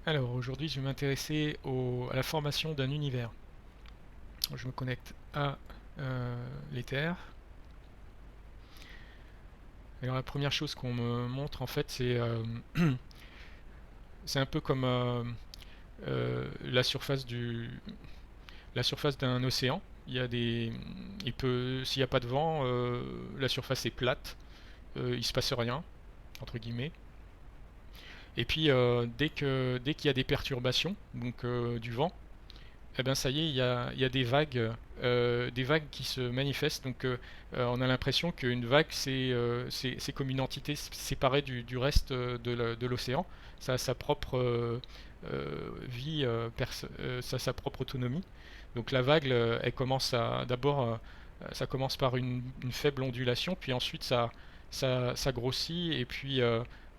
Alors aujourd'hui je vais m'intéresser à la formation d'un univers. Je me connecte à l'Ether. Alors la première chose qu'on me montre en fait c'est un peu comme la surface d'un océan. S'il n'y a pas de vent, la surface est plate, il se passe rien entre guillemets. Et puis dès qu'il y a des perturbations, donc du vent, eh ben ça y est, il y a des vagues qui se manifestent. Donc on a l'impression qu'une vague c'est comme une entité séparée du reste de l'océan. Ça a sa propre vie, ça a sa propre autonomie. Donc la vague, elle commence ça commence par une faible ondulation, puis ensuite ça grossit, et puis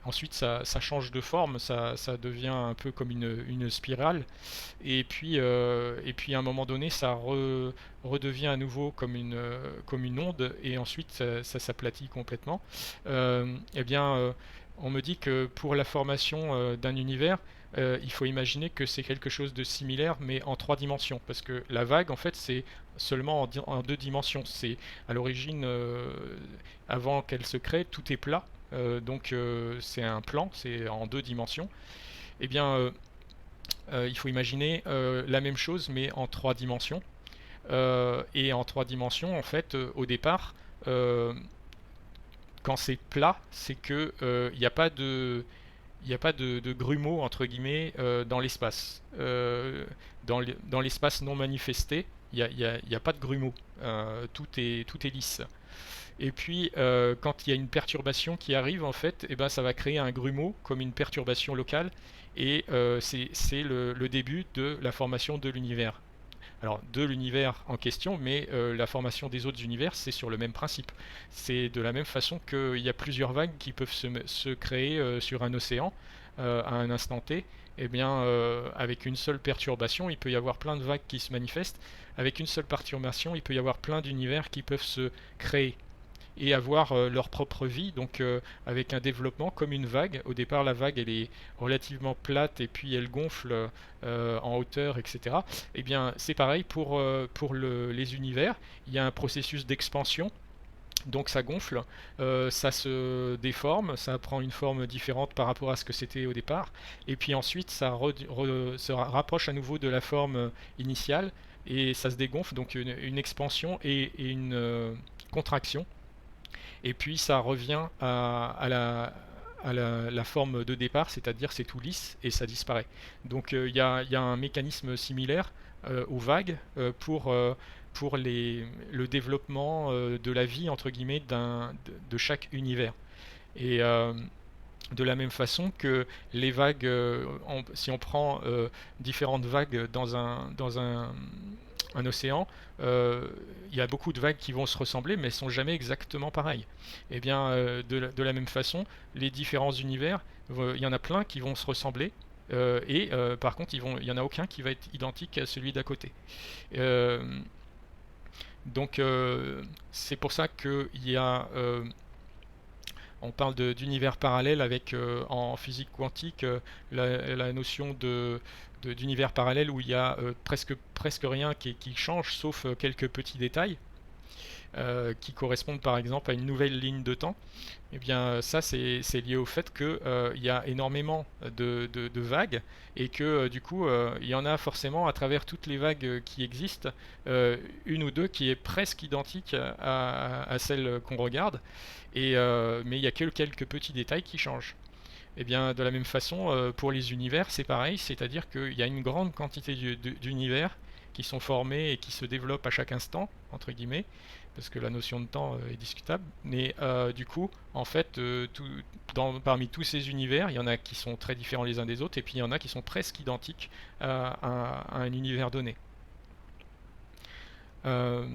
ensuite ça change de forme, ça devient un peu comme une spirale. Et puis à un moment donné, redevient à nouveau comme une onde, et ensuite ça s'aplatit complètement. Eh bien, on me dit que pour la formation d'un univers, il faut imaginer que c'est quelque chose de similaire, mais en trois dimensions, parce que la vague, en fait, c'est seulement en deux dimensions. C'est à l'origine, avant qu'elle se crée, tout est plat. Donc c'est un plan, c'est en deux dimensions. Eh bien, il faut imaginer la même chose mais en trois dimensions. Et en trois dimensions, en fait, au départ, euh, quand c'est plat, c'est que il n'y a pas il n'y a pas de grumeaux entre guillemets dans l'espace. Dans l'espace non manifesté, il y a pas de grumeaux. Tout est lisse. Et puis, quand il y a une perturbation qui arrive, en fait, eh ben, ça va créer un grumeau comme une perturbation locale, et c'est le début de la formation de l'univers. Alors, de l'univers en question, mais la formation des autres univers, c'est sur le même principe. C'est de la même façon qu'il y a plusieurs vagues qui peuvent se créer sur un océan à un instant T. Eh bien, avec une seule perturbation, il peut y avoir plein de vagues qui se manifestent. Avec une seule perturbation, il peut y avoir plein d'univers qui peuvent se créer et avoir leur propre vie, donc avec un développement comme une vague. Au départ, la vague elle est relativement plate, et puis elle gonfle en hauteur, etc. Et bien, c'est pareil pour les univers. Il y a un processus d'expansion. Donc ça gonfle, ça se déforme, ça prend une forme différente par rapport à ce que c'était au départ, et puis ensuite se rapproche à nouveau de la forme initiale, et ça se dégonfle, donc une expansion et une contraction, et puis ça revient à la forme de départ, c'est-à-dire c'est tout lisse et ça disparaît. Donc il y a un mécanisme similaire aux vagues pour le développement de la vie, entre guillemets, de chaque univers. Et de la même façon que les vagues, si on prend différentes vagues un océan, il y a beaucoup de vagues qui vont se ressembler, mais elles sont jamais exactement pareilles. Et bien, de la même façon, les différents univers, il y en a plein qui vont se ressembler, et par contre, il y en a aucun qui va être identique à celui d'à côté. Euh, donc, c'est pour ça qu'il y a on parle d'univers parallèle avec en physique quantique la notion d'univers parallèle où il y a presque rien qui change, sauf quelques petits détails qui correspondent par exemple à une nouvelle ligne de temps. Eh bien, ça, c'est lié au fait qu'il y a énormément de vagues, et que du coup, il y en a forcément à travers toutes les vagues qui existent, une ou deux qui est presque identique à celle qu'on regarde, mais il y a que quelques petits détails qui changent. Et bien, de la même façon, pour les univers, c'est pareil, c'est-à-dire qu'il y a une grande quantité d'univers qui sont formés et qui se développent à chaque instant, entre guillemets, parce que la notion de temps est discutable. Mais du coup, en fait, parmi tous ces univers, il y en a qui sont très différents les uns des autres, et puis il y en a qui sont presque identiques à un univers donné. Euh,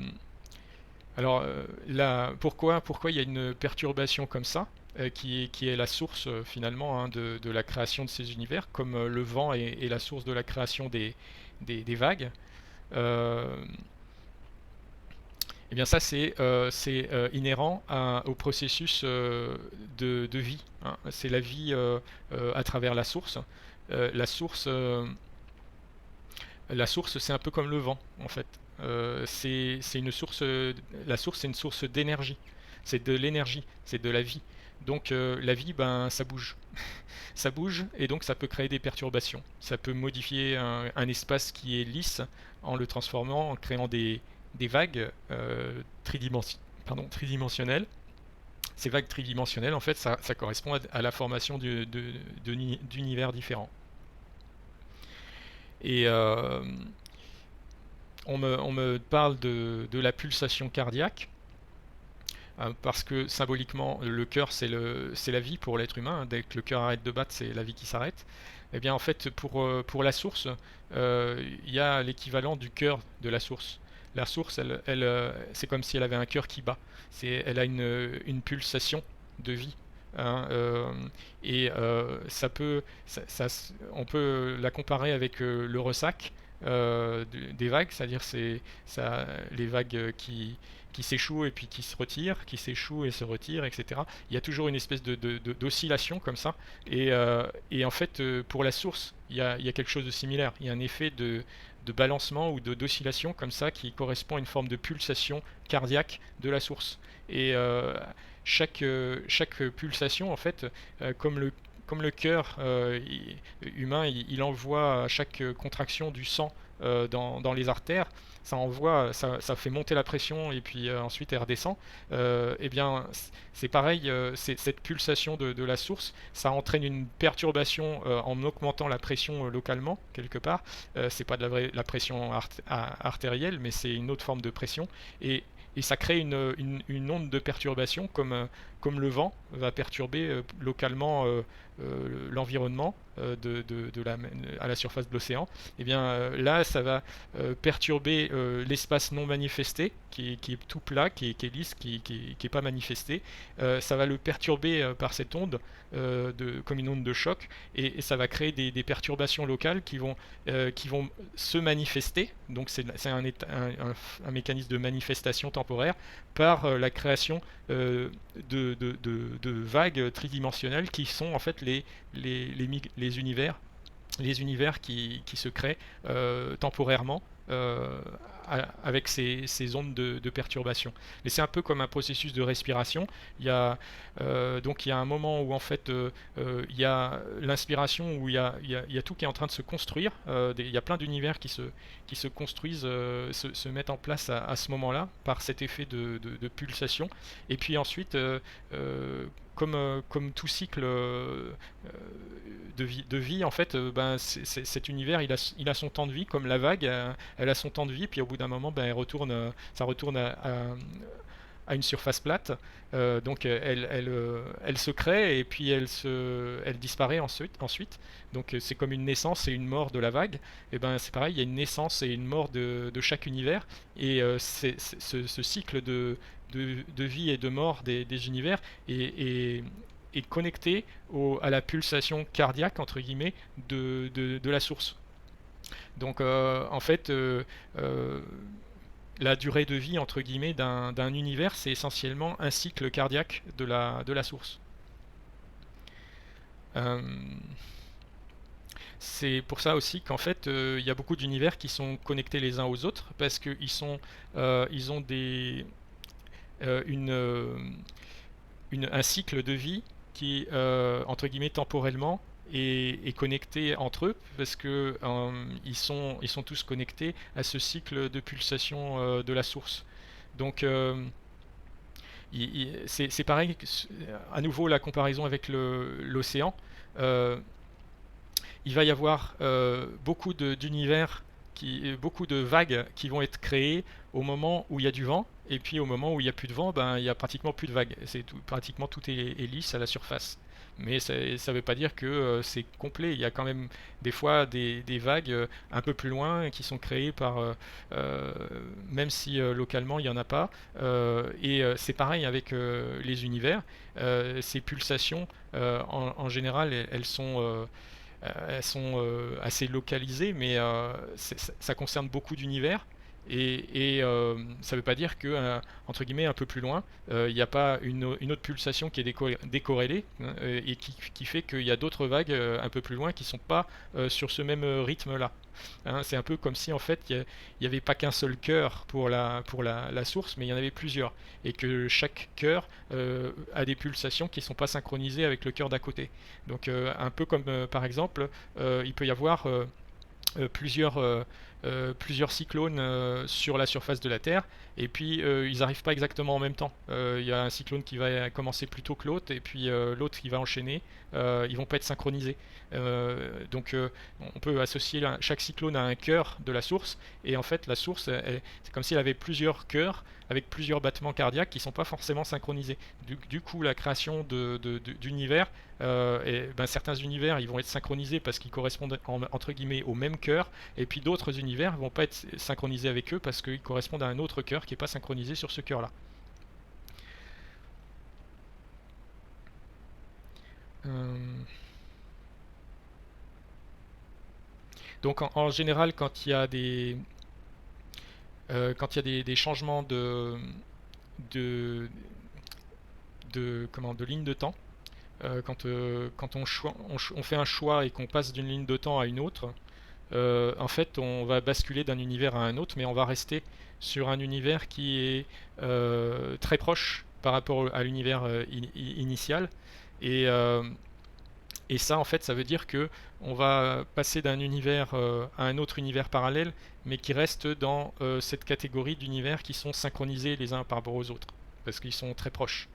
alors là, pourquoi il y a une perturbation comme ça, qui est la source finalement, hein, de la création de ces univers, comme le vent est la source de la création des vagues. Euh, Eh bien ça c'est inhérent au processus de vie, hein. C'est la vie à travers la source. La source, c'est un peu comme le vent, en fait. C'est une source, la source, c'est une source d'énergie. C'est de l'énergie, c'est de la vie. Donc la vie, ben, ça bouge. Ça bouge et donc ça peut créer des perturbations. Ça peut modifier un espace qui est lisse en le transformant, en créant des vagues tridimensionnelles. Ces vagues tridimensionnelles, en fait, ça correspond à la formation d'univers différents. Et on me parle de la pulsation cardiaque, parce que symboliquement, le cœur, c'est la vie pour l'être humain. Dès que le cœur arrête de battre, c'est la vie qui s'arrête. Eh bien, en fait, pour la source, il y a l'équivalent du cœur de la source. La source, c'est comme si elle avait un cœur qui bat. Elle a une pulsation de vie. Hein, et on peut la comparer avec le ressac des vagues, c'est-à-dire les vagues qui s'échouent et puis qui se retirent, qui s'échouent et se retirent, etc. Il y a toujours une espèce d'oscillation comme ça. Et en fait, pour la source, il y a quelque chose de similaire. Il y a un effet de balancement ou d'oscillation comme ça qui correspond à une forme de pulsation cardiaque de la source. Et chaque pulsation, en fait, comme le cœur humain, il envoie à chaque contraction du sang dans les artères, ça fait monter la pression et puis ensuite elle redescend. Eh bien, c'est pareil, cette pulsation de la source, ça entraîne une perturbation en augmentant la pression localement, quelque part. C'est pas de la pression artérielle, mais c'est une autre forme de pression. Et ça crée une onde de perturbation comme le vent va perturber localement l'environnement à la surface de l'océan. Et bien là, ça va perturber l'espace non manifesté, qui est tout plat, qui est lisse, qui est pas manifesté. Ça va le perturber par cette onde, comme une onde de choc, et ça va créer des perturbations locales qui vont se manifester. Donc c'est un mécanisme de manifestation temporaire par la création de vagues tridimensionnelles qui sont en fait les univers qui se créent temporairement avec ces ondes de perturbation. Mais c'est un peu comme un processus de respiration. Donc il y a un moment où en fait il y a l'inspiration, où il y a tout qui est en train de se construire. Il y a plein d'univers qui se construisent, se mettent en place à ce moment-là par cet effet de pulsation. Et puis ensuite, comme tout cycle de vie, en fait, ben, cet univers, il a son temps de vie, comme la vague, elle a son temps de vie, puis au bout d'un moment, ben, ça retourne à une surface plate. Donc elle se crée et puis elle disparaît ensuite. Donc c'est comme une naissance et une mort de la vague. Et ben c'est pareil, il y a une naissance et une mort de chaque univers. Et ce cycle de vie et de mort des univers est connecté à la pulsation cardiaque, entre guillemets, de la source. Donc en fait, la durée de vie, entre guillemets, d'un univers, c'est essentiellement un cycle cardiaque de la source. Euh, c'est pour ça aussi qu'en fait, il y a beaucoup d'univers qui sont connectés les uns aux autres, parce ils ont un cycle de vie qui, entre guillemets, temporellement, est connecté entre eux, parce que ils sont tous connectés à ce cycle de pulsation de la source. Donc c'est pareil, à nouveau la comparaison avec l'océan. Euh, il va y avoir beaucoup de vagues qui vont être créées au moment où il y a du vent, et puis au moment où il n'y a plus de vent, ben, il n'y a pratiquement plus de vagues. Pratiquement tout est lisse à la surface. Mais ça ne veut pas dire que c'est complet. Il y a quand même des fois des vagues un peu plus loin qui sont créées euh, même si localement il n'y en a pas. Et c'est pareil avec les univers. Ces pulsations, en général, elles sont assez localisées, mais ça concerne beaucoup d'univers. Ça veut pas dire que, entre guillemets, un peu plus loin, il n'y a pas une autre pulsation qui est décorrélée, hein, et qui fait qu'il y a d'autres vagues un peu plus loin qui sont pas sur ce même rythme-là. Hein, c'est un peu comme si en fait il n'y avait pas qu'un seul cœur pour la source, mais il y en avait plusieurs. Et que chaque cœur a des pulsations qui ne sont pas synchronisées avec le cœur d'à côté. Donc un peu comme par exemple, il peut y avoir plusieurs cyclones sur la surface de la Terre, et puis ils n'arrivent pas exactement en même temps. Il y a un cyclone qui va commencer plus tôt que l'autre, et puis l'autre qui va enchaîner. Ils vont pas être synchronisés. Donc on peut associer chaque cyclone à un cœur de la source, et en fait la source, c'est comme si elle avait plusieurs cœurs avec plusieurs battements cardiaques qui ne sont pas forcément synchronisés. Du coup, la création d'univers, certains univers ils vont être synchronisés parce qu'ils correspondent entre guillemets au même cœur, et puis d'autres univers vont pas être synchronisés avec eux parce qu'ils correspondent à un autre cœur qui n'est pas synchronisé sur ce cœur-là. Euh, donc en général, quand il y a des changements de, de ligne de temps, quand on fait un choix et qu'on passe d'une ligne de temps à une autre, en fait, on va basculer d'un univers à un autre, mais on va rester sur un univers qui est très proche par rapport à l'univers initial. Et, euh, et ça, en fait, ça veut dire que on va passer d'un univers à un autre univers parallèle, mais qui reste dans cette catégorie d'univers qui sont synchronisés les uns par rapport aux autres, parce qu'ils sont très proches.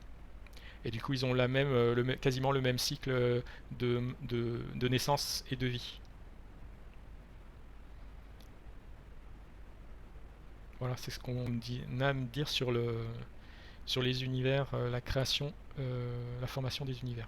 Et du coup, ils ont quasiment le même cycle de naissance et de vie. Voilà, c'est ce qu'on a à me dire sur les univers, la création, la formation des univers.